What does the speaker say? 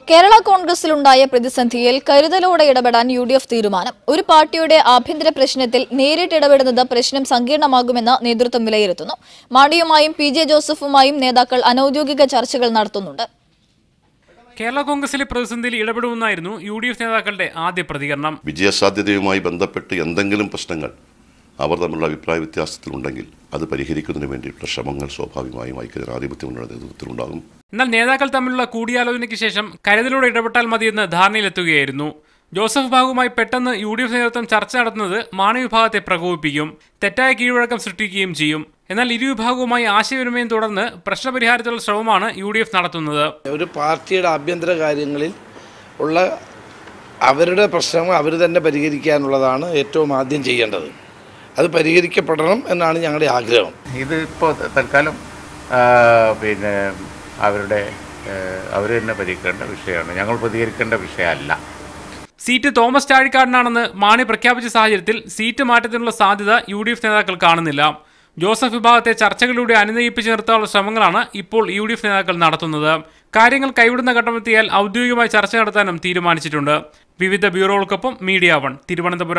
കേരള കോൺഗ്രസിലുണ്ടായ പ്രതിസന്ധിയിൽ കരുതലോടെ ഇടപെടാൻ യുഡിഎഫ് തീരുമാനം. ഒരു പാർട്ടിയുടെ ആഭ്യന്തര പ്രശ്നത്തിൽ നേരിട്ട് ഇടപെടുന്നത് പ്രശ്നം സങ്കീർണമാകുമെന്ന് നേതൃത്വം വിലയിരുത്തുന്നു. മാണിയുമായും പി.ജെ. ജോസഫുമായും നേതാക്കൾ അനൌദ്യോഗിക ചർച്ചകൾ നടത്തുന്നുണ്ട്. കേരള കോൺഗ്രസിലെ പ്രതിസന്ധിയിൽ ഇടപെടുമെന്നായിരുന്നു യുഡിഎഫ് നേതാക്കളുടെ ആദ്യ പ്രതികരണം. വിജയസാധ്യതയുമായി ബന്ധപ്പെട്ട് എന്തെങ്കിലും പ്രശ്നങ്ങൾ അവർ തമ്മിലുള്ള അഭിപ്രായ വ്യത്യാസത്തിലുണ്ടെങ്കിൽ അത് പരിഹരിക്കുന്നതിന് വേണ്ടിയിട്ടുള്ള ശ്രമങ്ങൾ സ്വാഭാവികമായും ഐക്യജനാധിപത്യ മുന്നണിയുടെ നേതൃത്വത്തിലുണ്ടാകും. എന്നാൽ നേതാക്കൾ തമ്മിലുള്ള കൂടിയാലോചനയ്ക്ക് ശേഷം കരുതലോടെ ഇടപെട്ടാൽ മതിയെന്ന് ധാരണയിലെത്തുകയായിരുന്നു. ജോസഫ് വിഭാഗവുമായി പെട്ടെന്ന് യുഡിഎഫ് നേതൃത്വം ചർച്ച നടത്തുന്നത് മാണി വിഭാഗത്തെ പ്രകോപിപ്പിക്കും, തെറ്റായ കീഴ്വഴക്കം സൃഷ്ടിക്കുകയും ചെയ്യും. എന്നാൽ ഇരുവിഭാഗവുമായി ആശയവിനിമയം തുടർന്ന് പ്രശ്നപരിഹാരത്തിലുള്ള ശ്രമമാണ് യുഡിഎഫ് നടത്തുന്നത്. ഒരു പാർട്ടിയുടെ ആഭ്യന്തര കാര്യങ്ങളിൽ ഉള്ള അവരുടെ പ്രശ്നങ്ങൾ അവർ തന്നെ പരിഹരിക്കാനുള്ളതാണ് ഏറ്റവും ആദ്യം ചെയ്യേണ്ടത്. അത് പരിഹരിക്കപ്പെടണം എന്നാണ് ഞങ്ങളുടെ ആഗ്രഹം. ഇതിപ്പോൾ തൽക്കാലം അവർ തന്നെ പരിഹരിക്കേണ്ട വിഷയമാണ്, ഞങ്ങൾ പ്രതികരിക്കേണ്ട വിഷയമല്ല. സീറ്റ് തോമസ് ചാഴിക്കാടനാണെന്ന് മാണി പ്രഖ്യാപിച്ച സാഹചര്യത്തിൽ സീറ്റ് മാറ്റത്തിനുള്ള സാധ്യത യുഡിഎഫ് നേതാക്കൾ കാണുന്നില്ല. ജോസഫ് വിഭാഗത്തെ ചർച്ചകളിലൂടെ അനുനയിപ്പിച്ച് നിർത്താനുള്ള ശ്രമങ്ങളാണ് ഇപ്പോൾ യുഡിഎഫ് നേതാക്കൾ നടത്തുന്നത്. കാര്യങ്ങൾ കൈവിടുന്ന ഘട്ടമെത്തിയാൽ ഔദ്യോഗികമായി ചർച്ച നടത്താനും തീരുമാനിച്ചിട്ടുണ്ട്. വിവിധ ബ്യൂറോകൾക്കൊപ്പം മീഡിയ 1 തിരുവനന്തപുരം.